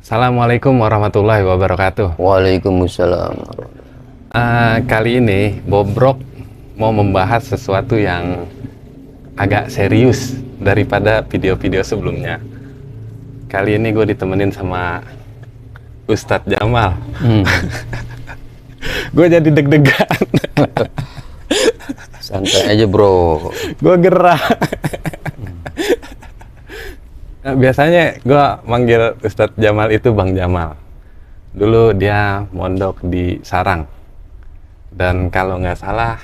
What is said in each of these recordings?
Assalamualaikum warahmatullahi wabarakatuh. Waalaikumsalam. Kali ini Bobrok mau membahas sesuatu yang agak serius daripada video-video sebelumnya. Kali ini gue ditemenin sama Ustadz Jamal. Gue jadi deg-degan. Santai aja bro. Gue gerah. Nah, biasanya gue manggil Ustadz Jamal itu Bang Jamal. Dulu dia mondok di Sarang. Dan kalau nggak salah,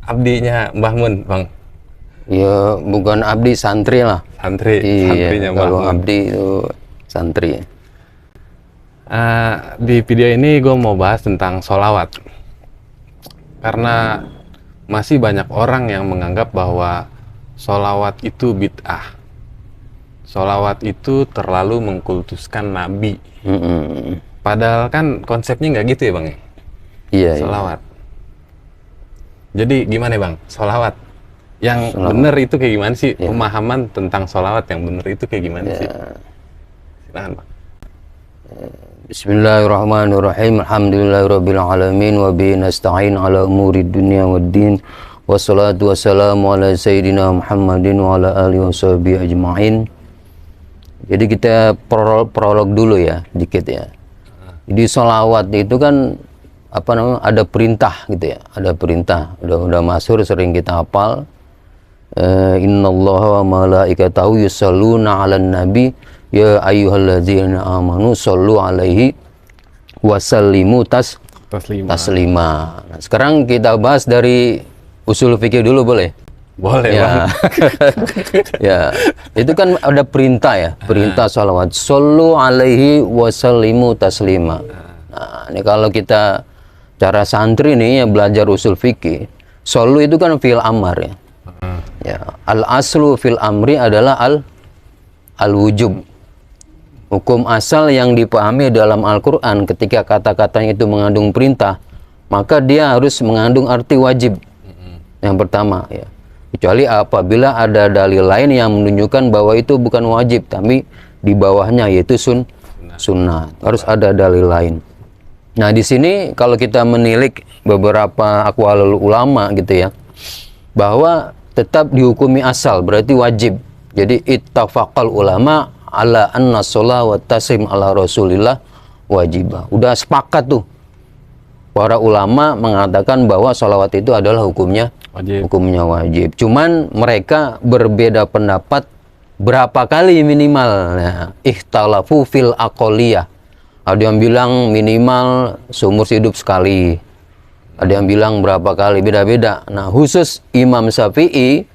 abdinya Mbah Mun, Bang. Ya bukan abdi, santri lah. Santrinya Mbah Kalau Mun. abdi itu santri. Di video ini gue mau bahas tentang sholawat. Karena masih banyak orang yang menganggap bahwa sholawat itu bid'ah. Sholawat itu terlalu mengkultuskan Nabi. Padahal kan konsepnya nggak gitu ya Bang? Iya. Sholawat. Jadi gimana Bang? Sholawat yang bener itu kayak gimana sih? Ya. Pemahaman tentang sholawat yang bener itu kayak gimana sih? Silahkan Bang. Bismillahirrahmanirrahim. Alhamdulillahirabbil alamin wa bihi nasta'in ala umuri dunya waddin. Wassalatu wassalamu ala sayyidina Muhammadin wa ala alihi washabihi ajmain. Jadi kita prolog dulu ya, dikit ya. Jadi sholawat itu kan apa namanya, ada perintah gitu ya, ada perintah. Udah masyhur, sering kita hafal. Innallaha wa malaikatahu yusholluna 'alan nabi ya ayyuhalladzina amanu shollu 'alaihi wa sallimu taslima. Nah, sekarang kita bahas dari usul fikih dulu, boleh? Boleh Ya. Bang. Ya, itu kan ada perintah ya, perintah sholawat. Shollu alaihi wasallimu taslima. Nah, ini kalau kita cara santri nih yang belajar usul fikih, shollu itu kan fil amar ya. Ya, al aslu fil amri adalah al wujub. Hukum asal yang dipahami dalam Al-Qur'an ketika kata-katanya itu mengandung perintah, maka dia harus mengandung arti wajib. Yang pertama ya. Kecuali apabila ada dalil lain yang menunjukkan bahwa itu bukan wajib, tapi di bawahnya yaitu sunnah. Harus ada dalil lain. Nah, di sini kalau kita menilik beberapa aqwalul ulama gitu ya, bahwa tetap dihukumi asal, berarti wajib. Jadi ittafaqal ulama ala anna sholat wa taslim ala rasulillah wajibah. Udah sepakat tuh. Para ulama mengatakan bahwa sholawat itu adalah hukumnya wajib. Cuman mereka berbeda pendapat berapa kali minimal. Nah, ikhtalafu fil aqoliyah. Ada yang bilang minimal seumur hidup sekali. Ada yang bilang berapa kali, beda-beda. Nah, khusus Imam Syafi'i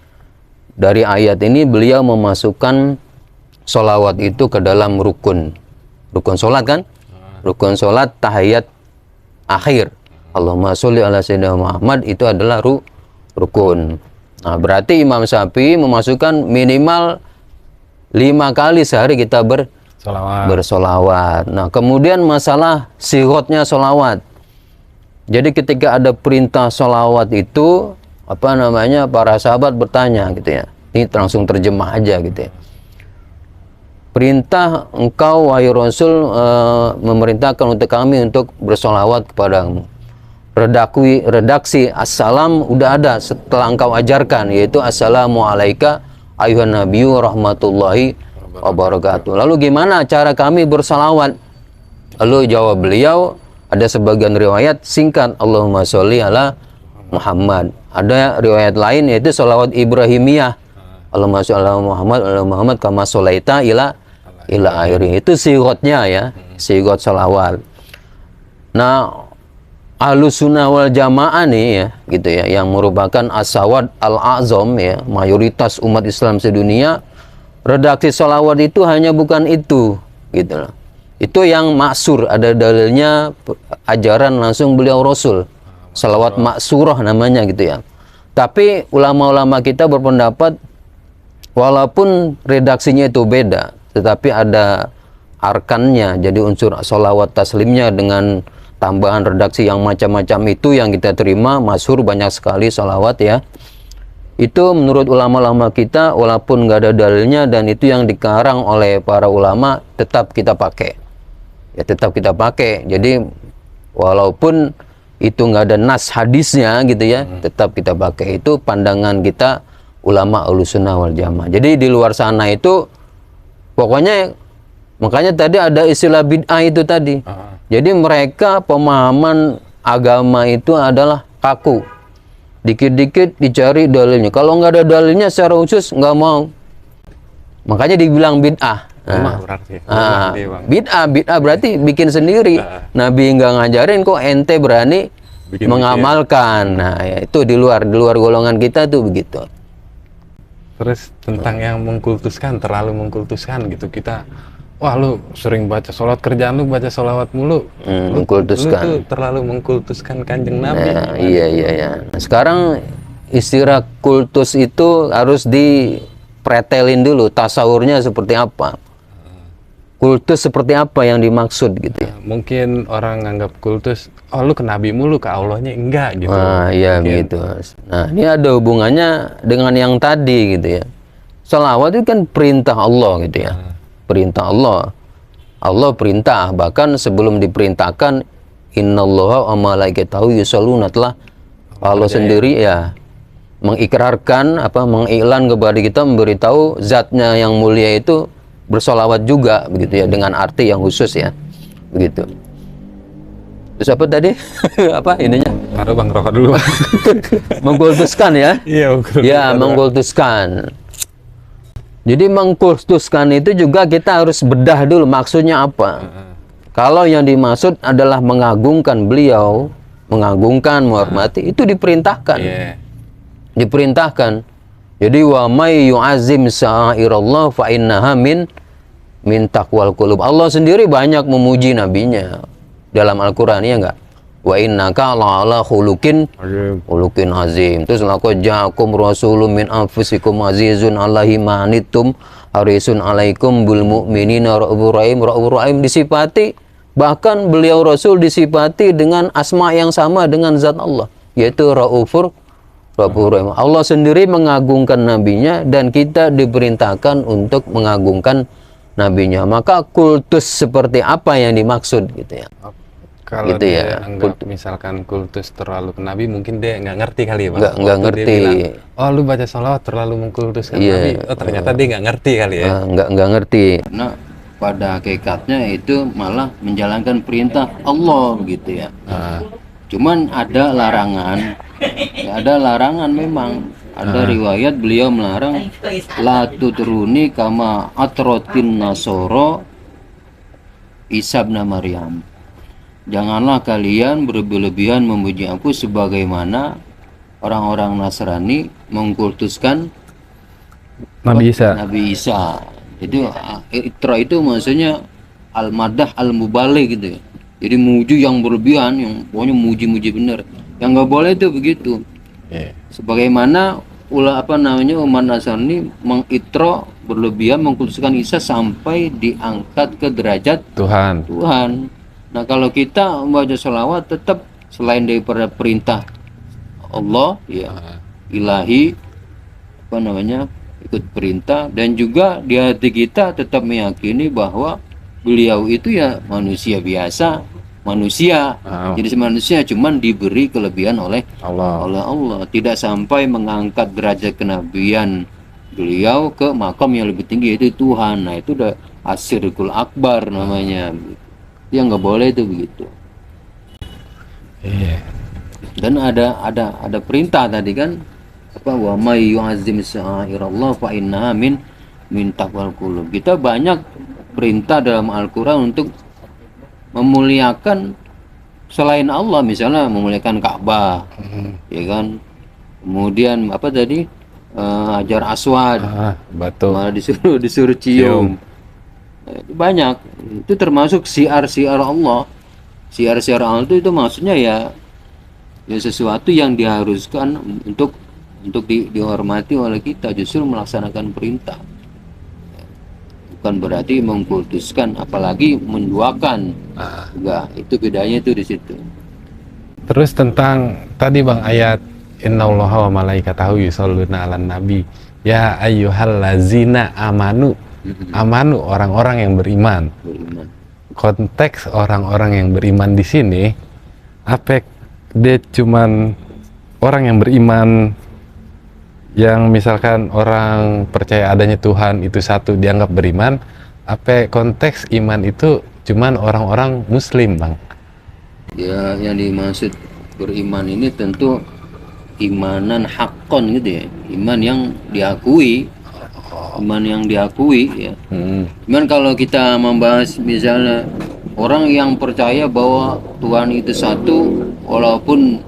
dari ayat ini beliau memasukkan sholawat itu ke dalam rukun sholat kan? Rukun sholat tahiyat akhir. Allahumma sholli ala sayyidina Muhammad itu adalah rukun. Nah, berarti Imam Syafi'i memasukkan minimal 5 kali sehari kita bersolawat. Nah, kemudian masalah sirotnya solawat. Jadi ketika ada perintah solawat itu, apa namanya, para sahabat bertanya gitu ya. Ini langsung terjemah aja gitu ya. Perintah engkau wahai Rasul memerintahkan untuk kami untuk bersolawat kepadamu. Redaksi assalam udah ada setelah engkau ajarkan, yaitu assalamu alaika ayuhan nabiyyu rahmatullahi wabarakatuh. Lalu gimana cara kami bersalawat? Lalu jawab beliau, ada sebagian riwayat singkat, Allahumma sholli ala Muhammad. Ada riwayat lain yaitu sholawat Ibrahimiyah, Allahumma sholli ala Muhammad kama sholaita ila akhiri. Itu sigotnya ya, sigot sholawat. Nah, Ahlus Sunnah wal Jamaah nih ya, gitu ya, yang merupakan as-sawad al-azam ya, mayoritas umat Islam sedunia, redaksi sholawat itu hanya bukan itu, gitu loh. Itu yang maksur, ada dalilnya, ajaran langsung beliau Rasul, sholawat maksurah namanya gitu ya. Tapi ulama-ulama kita berpendapat, walaupun redaksinya itu beda, tetapi ada arkannya, jadi unsur sholawat taslimnya dengan tambahan redaksi yang macam-macam itu yang kita terima, masyhur banyak sekali sholawat ya. itu menurut ulama-ulama kita walaupun nggak ada dalilnya dan itu yang dikarang oleh para ulama tetap kita pakai. Ya tetap kita pakai. Jadi walaupun itu nggak ada nas hadisnya gitu ya, tetap kita pakai. Itu pandangan kita ulama Ahlussunnah wal Jamaah. Jadi di luar sana itu pokoknya, makanya tadi ada istilah bid'ah itu tadi. Jadi mereka pemahaman agama itu adalah kaku. Dikit-dikit dicari dalilnya. Kalau nggak ada dalilnya secara khusus nggak mau. Makanya dibilang bid'ah. Bid'ah berarti bikin sendiri. Nabi nggak ngajarin kok ente berani mengamalkan. Nah, ya, itu di luar golongan kita tuh begitu. Terus tentang yang mengkultuskan, terlalu mengkultuskan gitu, kita, wah lu sering baca sholat, kerjaan lu baca sholawat mulu, mengkultuskan. Lu tuh terlalu mengkultuskan kanjeng Nabi. Iya. Nah, sekarang istilah kultus itu harus dipretelin dulu, tasawurnya seperti apa. Kultus seperti apa yang dimaksud gitu ya. Mungkin orang nganggap kultus, oh lu ke Nabi mulu, ke Allahnya enggak gitu. Iya begitu. Nah, ini ada hubungannya dengan yang tadi gitu ya. Sholawat itu kan perintah Allah gitu ya. Perintah Allah. Allah perintah, bahkan sebelum diperintahkan innallaha wa malaikatahu yusholluna, telah Allah sendiri ya mengikrarkan mengiklan kepada kita, memberitahu zatnya yang mulia itu bersolawat juga begitu ya, dengan arti yang khusus ya begitu. Terus apa tadi? Apa ininya? Taruh Bang, rokok dulu. Mengkultuskan ya? Iya, mengkultuskan. Jadi mengkultuskan itu juga kita harus bedah dulu maksudnya apa. Kalau yang dimaksud adalah mengagungkan beliau, mengagungkan, menghormati, itu diperintahkan. Diperintahkan. Jadi wa may yu'azzim sa'irallah fa innaha min taqwal qulub. Allah sendiri banyak memuji nabinya dalam Al-Qur'an, ya enggak? Wa innaka la'ala khuluqin azim. Terus laqad ja'akum rasulun min anfusikum azizun 'alaihi ma anittum harisun 'alaikum bil mu'minina ra'ufur rahim. Disifati, bahkan beliau Rasul disifati dengan asma yang sama dengan zat Allah, yaitu Ra'ufur Rahim. Allah sendiri mengagungkan nabinya dan kita diperintahkan untuk mengagungkan nabinya. Maka kultus seperti apa yang dimaksud gitu ya. Kalau gitu dia ya. anggap misalkan kultus terlalu ke Nabi, mungkin dia nggak ngerti kali ya Bang. Nggak ngerti. Dia bilang, oh lu baca sholawat terlalu mengkultuskan Nabi. Oh ternyata dia nggak ngerti kali ya. Nggak ngerti. Nah, pada hakikatnya itu malah menjalankan perintah Allah begitu ya. Cuman ada larangan. Ya, ada larangan memang. Ada riwayat beliau melarang la tudruni kama atrotin nasoro Isa bin Maryam. Janganlah kalian berlebihan memuji aku sebagaimana orang-orang Nasrani mengkultuskan Nabi Isa. Itu itra itu maksudnya al-madah al-mubaligh gitu ya. Jadi muji yang berlebihan, yang pokoknya muji-muji benar. Yang nggak boleh itu begitu. Sebagaimana umat Nasrani mengitro berlebihan mengkultuskan Isa sampai diangkat ke derajat Tuhan. Nah kalau kita membaca sholawat tetap selain daripada perintah Allah ya ilahi ikut perintah, dan juga di hati kita tetap meyakini bahwa beliau itu ya manusia biasa, jadi manusia cuman diberi kelebihan oleh Allah. Tidak sampai mengangkat derajat kenabian beliau ke makam yang lebih tinggi, yaitu Tuhan. Nah itu udah asyirkul akbar namanya. Yang nggak boleh itu begitu. Dan ada perintah tadi kan, wa may yu'azzim sya'airallah fa innaha min taqwal qulub. Kita banyak perintah dalam Al-Qur'an untuk memuliakan selain Allah, misalnya memuliakan Ka'bah, ya kan. Kemudian Hajar Aswad, batu. malah disuruh cium. Banyak. Itu termasuk syiar-syiar Allah. Syiar-syiar Allah itu maksudnya ya sesuatu yang diharuskan untuk dihormati oleh kita, justru melaksanakan perintah. Bukan berarti mengkultuskan, apalagi menduakan. Enggak, itu bedanya itu di situ. Terus tentang tadi Bang ayat innallaha wa malaikatahu yusholluna 'alan nabi ya ayyuhallazina amanu. Amanu orang-orang yang beriman. Konteks orang-orang yang beriman di sini, apa dia cuman orang yang beriman yang misalkan orang percaya adanya Tuhan itu satu dianggap beriman, apa konteks iman itu cuman orang-orang muslim, Bang? Ya, yang dimaksud beriman ini tentu imanan haqqon gitu ya, iman yang diakui, ya. Cuman kalau kita membahas misalnya orang yang percaya bahwa Tuhan itu satu walaupun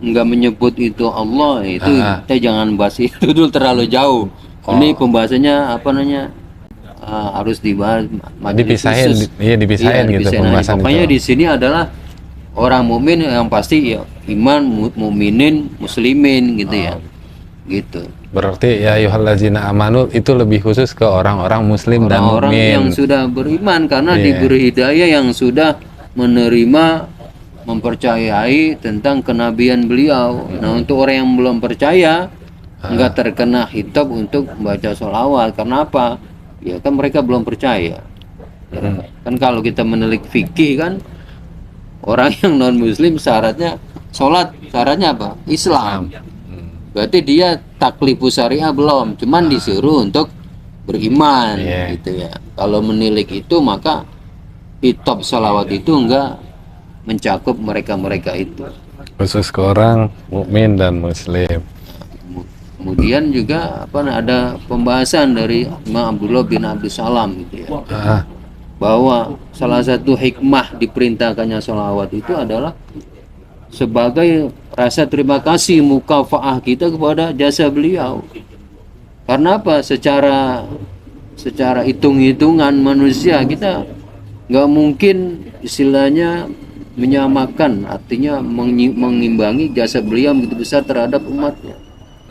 nggak menyebut itu Allah, itu kita jangan bahas itu dulu, terlalu jauh. Ini pembahasannya apa namanya, harus dibahas Dipisahin gitu pembahasan pokoknya itu. di sini adalah orang mukmin yang pasti ya iman mukminin muslimin gitu ya, gitu. Berarti ya ayyuhallazina amanu itu lebih khusus ke orang-orang muslim dan Orang mukmin yang sudah beriman karena diberi hidayah, yang sudah menerima, mempercayai tentang kenabian beliau. Nah, untuk orang yang belum percaya nggak terkena hitab untuk membaca sholawat. Karena apa? Ya kan mereka belum percaya. Kan kalau kita menelik fikih kan, orang yang non muslim syaratnya sholat, syaratnya apa? Islam. Berarti dia taklifu syariah belum, cuman disuruh untuk beriman, gitu ya. Kalau menilik itu maka hitab sholawat itu enggak mencakup mereka itu. khusus ke orang mukmin dan muslim. Kemudian juga ada pembahasan dari Imam Abdullah bin Abdus Salam gitu ya, bahwa salah satu hikmah diperintahkannya sholawat itu adalah sebagai rasa terima kasih, mukafaah kita kepada jasa beliau. Karena apa? Secara hitung-hitungan manusia kita nggak mungkin istilahnya menyamakan, artinya mengimbangi jasa beliau begitu besar terhadap umatnya.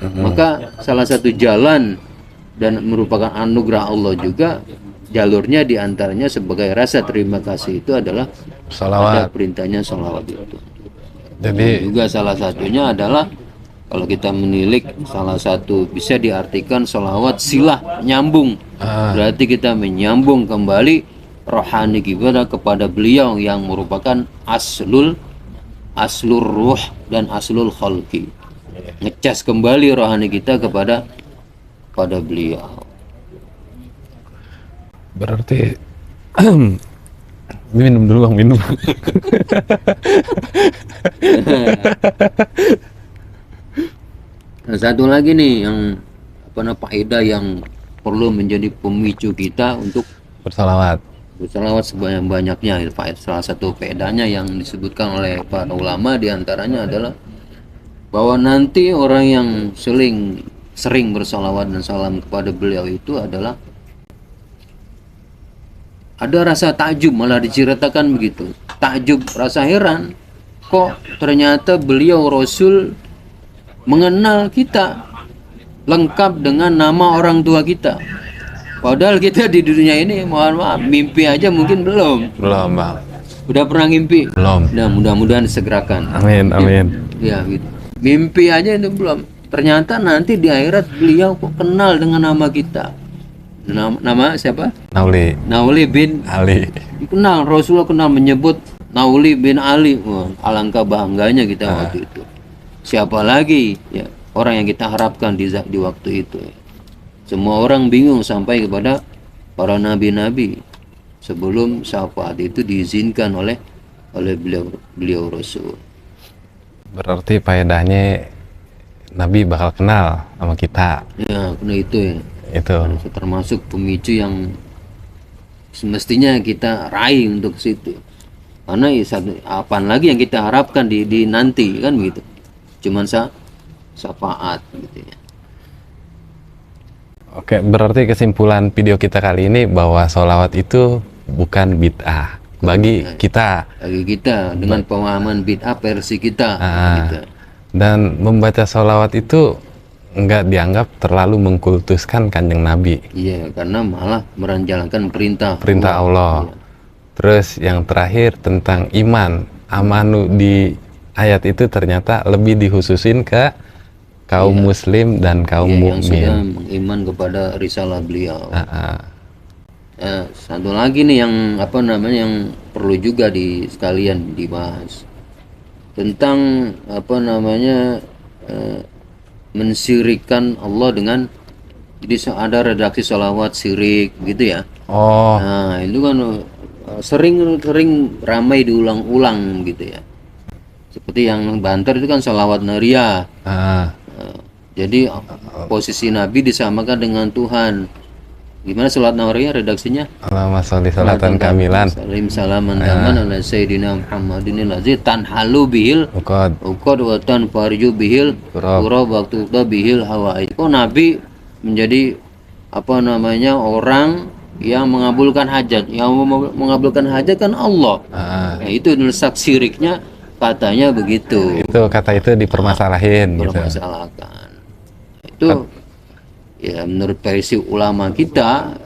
Maka salah satu jalan dan merupakan anugerah Allah juga, jalurnya diantaranya sebagai rasa terima kasih itu adalah Sholawat. ada perintahnya sholawat itu. Jadi Juga salah satunya adalah kalau kita menilik, salah satu bisa diartikan sholawat silah, nyambung. Berarti kita menyambung kembali rohani kita kepada beliau yang merupakan aslul ruh dan aslul khalqi. Ngecas kembali rohani kita kepada beliau. berarti minum dulu, Bang, minum. Nah, satu lagi nih yang faedah yang perlu menjadi pemicu kita untuk Bersalawat. bersalawat sebanyak-banyaknya. Salah satu faedahnya yang disebutkan oleh para ulama diantaranya adalah bahwa nanti orang yang sering bersalawat dan salam kepada beliau itu adalah ada rasa takjub, malah diceritakan begitu. Takjub, rasa heran, kok ternyata beliau Rasul mengenal kita lengkap dengan nama orang tua kita. Padahal kita di dunia ini, mohon maaf, mimpi aja mungkin belum. Belum, Bang. Udah pernah ngimpi? Belum. Nah, mudah-mudahan disegerakan. Amin, amin. Ya, gitu. Mimpi aja itu belum. Ternyata nanti di akhirat beliau kok kenal dengan nama kita. Nama siapa? Nauli bin Ali. Kenal, Rasulullah kenal, menyebut Nauli bin Ali. Wah, alangkah bangganya kita waktu itu. Siapa lagi ya orang yang kita harapkan di waktu itu. Semua orang bingung sampai kepada para nabi-nabi sebelum syafaat itu diizinkan oleh beliau Rasul. Berarti faedahnya Nabi bakal kenal sama kita. Ya, karena itu ya. Itu. Termasuk pemicu yang semestinya kita raih untuk situ. Karena apaan lagi yang kita harapkan di nanti kan begitu. Cuman syafaat gitu ya. Oke, berarti kesimpulan video kita kali ini bahwa sholawat itu bukan bid'ah bagi kita. Bagi kita dengan pemahaman bid'ah versi kita. Gitu. Dan membaca sholawat itu nggak dianggap terlalu mengkultuskan Kanjeng Nabi. Iya, karena malah menjalankan perintah Allah. Iya. Terus yang terakhir tentang iman, amanu di ayat itu ternyata lebih dikhususin ke kaum muslim dan kaum yang sudah mukmin. beriman kepada risalah beliau. Satu lagi nih yang yang perlu juga sekalian dibahas tentang mensyirikkan Allah dengan, jadi ada redaksi sholawat syirik gitu ya. Nah itu kan sering ramai diulang-ulang gitu ya. Seperti yang banter itu kan sholawat naria. Jadi posisi Nabi disamakan dengan Tuhan. Gimana sholat naria redaksinya? Allahumma sholli sholatan kamilan. Salim salaman taman ala sayyidina Muhammadin allazi tanhalu bihil uqad wa tanfarju bihil qura waktu bihil hawaid. Kok Nabi menjadi orang yang mengabulkan hajat. Yang mengabulkan hajat kan Allah. Nah, itu lesak syiriknya, katanya begitu. Itu kata itu dipermasalahin. Dipermasalahkan. Itu ya menurut versi ulama kita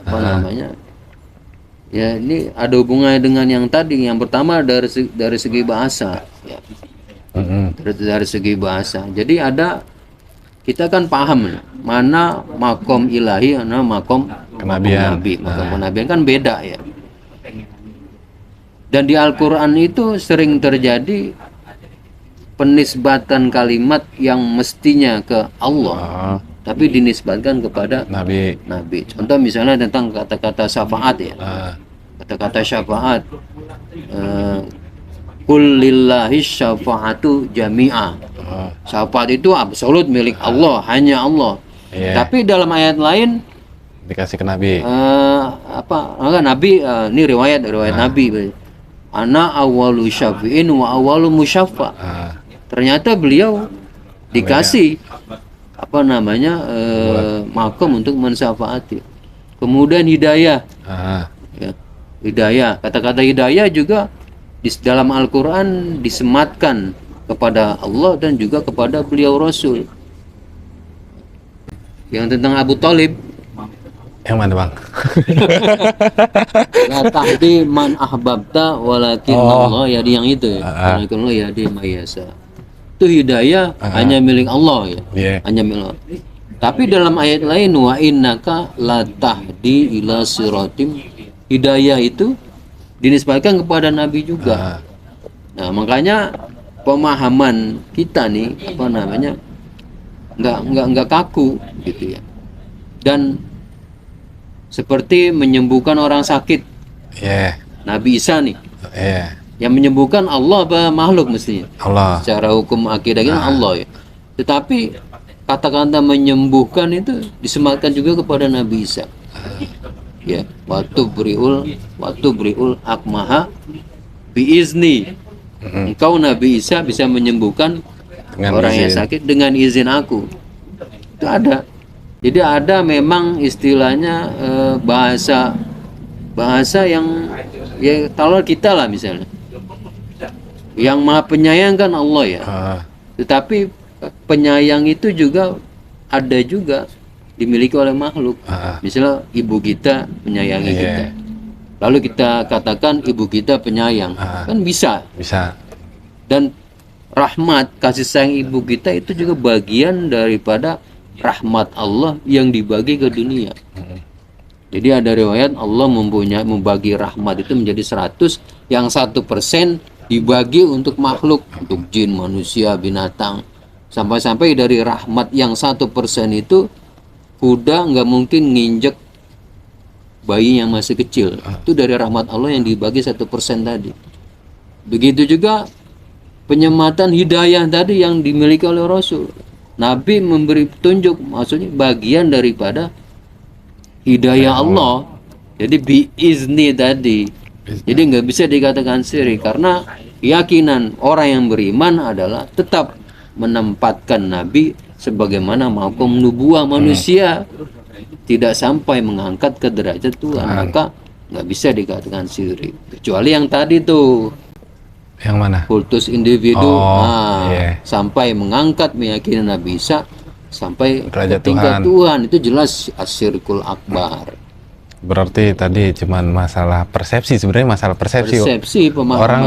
ya ini ada hubungannya dengan yang tadi. Yang pertama dari segi bahasa ya. Dari segi bahasa. Jadi kita kan paham mana makom ilahi, mana makom kenabian. Makom kenabian kan beda ya. Dan di Al-Quran itu sering terjadi penisbatan kalimat yang mestinya ke Allah, tapi dinisbatkan kepada Nabi. Contoh misalnya tentang kata-kata syafaat ya. Kata-kata syafaat. Qul lillahi syafa'atu jami'a. Syafaat itu absolut milik Allah, hanya Allah. Tapi dalam ayat lain dikasih ke Nabi. Nabi ini riwayat Nabi. Ana awalu syafi'in wa awalu musyaffa. Ternyata beliau dikasih makom untuk mensyafaati. Kemudian hidayah. Ya, hidayah. Kata-kata hidayah juga di dalam Al-Quran disematkan kepada Allah dan juga kepada beliau Rasul. Yang tentang Abu Thalib. Yang mana bang? La tahdi man ahbabta walakin Allah yahdi, yang itu ya. Walakin Allah yahdi mayasa. Itu hidayah hanya milik Allah ya. Hanya milik Allah. Tapi dalam ayat lain wa innaka la tahdi ila siratim, hidayah itu dinisbatkan kepada Nabi juga. Nah, makanya pemahaman kita nih enggak kaku gitu ya. Dan seperti menyembuhkan orang sakit. Nabi Isa nih. Yang menyembuhkan Allah apa makhluk mestinya? Allah. Secara hukum akidah kan Allah ya. Tetapi kata-kata menyembuhkan itu disematkan juga kepada Nabi Isa. Ya, waktu beriul akmaha biizni. Engkau Nabi Isa bisa menyembuhkan orang yang sakit dengan izin aku. Itu ada. Jadi ada memang istilahnya bahasa yang ya kalau kita lah misalnya, yang maha penyayang kan Allah ya. Tetapi penyayang itu juga ada juga dimiliki oleh makhluk. Misalnya ibu kita menyayangi kita, lalu kita katakan ibu kita penyayang, kan bisa. Dan rahmat kasih sayang ibu kita itu juga bagian daripada rahmat Allah yang dibagi ke dunia. Jadi ada riwayat Allah membagi rahmat itu menjadi 100, yang 1% dibagi untuk makhluk, untuk jin, manusia, binatang. Sampai-sampai dari rahmat yang 1% itu kuda nggak mungkin nginjek bayi yang masih kecil. Itu dari rahmat Allah yang dibagi 1% tadi. Begitu juga penyematan hidayah tadi yang dimiliki oleh Rasul. Nabi memberi petunjuk, maksudnya bagian daripada hidayah Allah. Jadi biizni tadi. Jadi nggak bisa dikatakan syirik, karena keyakinan orang yang beriman adalah tetap menempatkan Nabi sebagaimana makom nubuah manusia, tidak sampai mengangkat ke derajat Tuhan, maka nggak bisa dikatakan syirik. Kecuali yang tadi tuh, yang mana? kultus individu, sampai mengangkat meyakini Nabi Isa sampai tingkat Tuhan, itu jelas asyirkul akbar. Berarti tadi cuman masalah persepsi, sebenarnya masalah persepsi. Persepsi pemahaman. Orang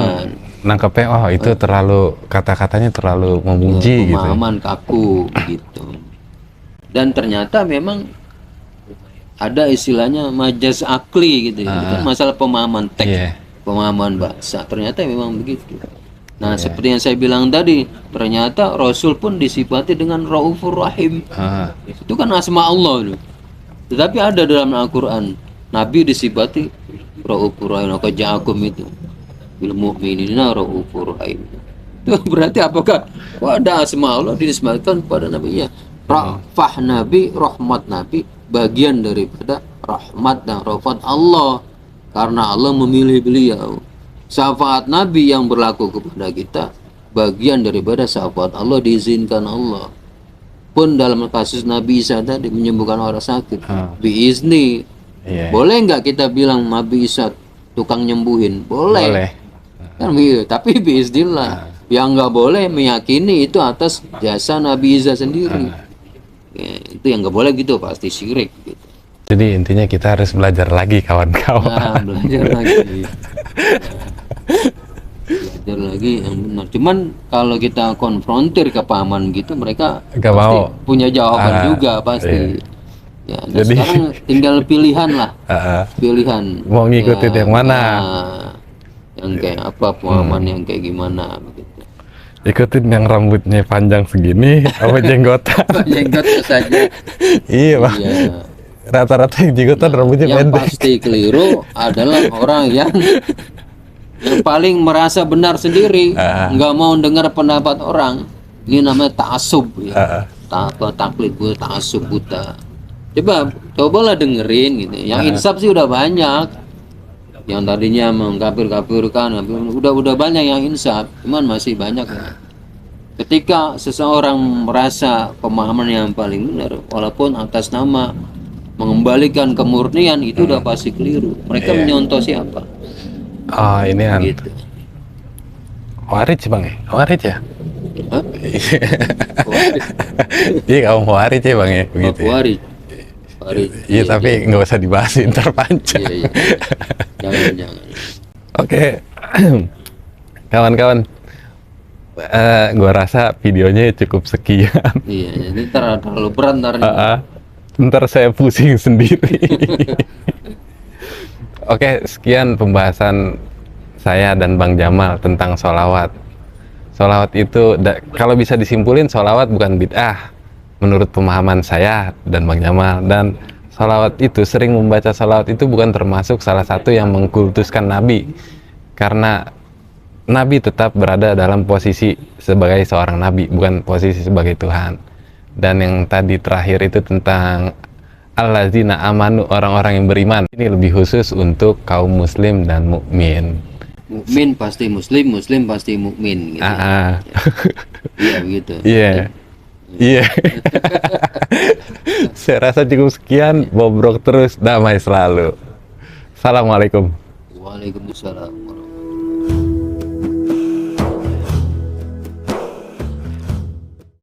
nangkepnya itu terlalu kata-katanya terlalu memuji gitu. Pemahaman kaku gitu. Dan ternyata memang ada istilahnya majaz akli gitu ya. Itu kan masalah pemahaman teks, pemahaman bahasa. Ternyata memang begitu. Nah, seperti yang saya bilang tadi, ternyata Rasul pun disifati dengan Raufur Rahim. Itu kan asma Allah itu. Tetapi ada dalam Al-Qur'an, Nabi disifati Raufur Rahim, ja'akum itu. Bil mu'minina Raufur Rahim. Itu berarti apakah ada asma Allah dinisbatkan kepada Nabi-Nya? Rafah Nabi, rahmat Nabi, bagian daripada rahmat dan rafat Allah. Karena Allah memilih beliau. Syafaat Nabi yang berlaku kepada kita bagian daripada syafaat Allah, diizinkan Allah. Pun dalam kasus Nabi Isa tadi menyembuhkan orang sakit, biizni. Boleh nggak kita bilang Nabi Isa tukang nyembuhin? Boleh. Kan begitu. Tapi biiznillah. Yang nggak boleh meyakini itu atas jasa Nabi Isa sendiri. Itu yang nggak boleh gitu, pasti syirik gitu. Jadi intinya kita harus belajar lagi kawan-kawan. Belajar lagi. Belajar lagi yang benar. Cuman kalau kita konfrontir kepahaman gitu, mereka gak pasti mau. punya jawaban juga pasti. Ya, jadi sekarang tinggal pilihan lah. Pilihan. Mau ngikutin yang mana? Yang kayak apa, pemahaman yang kayak gimana begitu. Ikutin yang rambutnya panjang segini apa jenggotan? Jenggot saja. Iya, Bang. Rata-rata yang jenggotan rambutnya yang pendek. Pasti keliru adalah orang yang paling merasa benar sendiri, nggak mau dengar pendapat orang. Ini namanya ta'assub ya. Taklid buta, ta'assub buta. Cobalah dengerin gitu. Yang insaf sih udah banyak. Yang tadinya mengkafir-kafirkan, udah banyak yang insaf, cuman masih banyak ya. Ketika seseorang merasa pemahaman yang paling benar, walaupun atas nama mengembalikan kemurnian, itu udah pasti keliru. Mereka menyontoh siapa? Ini kan Gitu. Khawarij, Bang ya? Khawarij ya? Hah? Iya, kaum Khawarij ya, Bang ya? Begitu. Khawarij. Iya, tapi nggak usah dibahas, ntar panjang. Iya. Jangan. Oke. Kawan-kawan, gua rasa videonya cukup sekian. Iya, ini terlalu berat Ntar saya pusing sendiri. Oke, sekian pembahasan saya dan Bang Jamal tentang sholawat. Sholawat itu, kalau bisa disimpulin, sholawat bukan bid'ah menurut pemahaman saya dan Bang Jamal. Dan sholawat itu, sering membaca sholawat itu bukan termasuk salah satu yang mengkultuskan Nabi. Karena Nabi tetap berada dalam posisi sebagai seorang Nabi, bukan posisi sebagai Tuhan. Dan yang tadi terakhir itu tentang allazina amanu, orang-orang yang beriman. Ini lebih khusus untuk kaum muslim dan mukmin. Mukmin pasti muslim, muslim pasti mukmin gitu. Iya begitu. Iya. Saya rasa cukup sekian, bobrok terus, damai selalu. Assalamualaikum. Waalaikumsalam.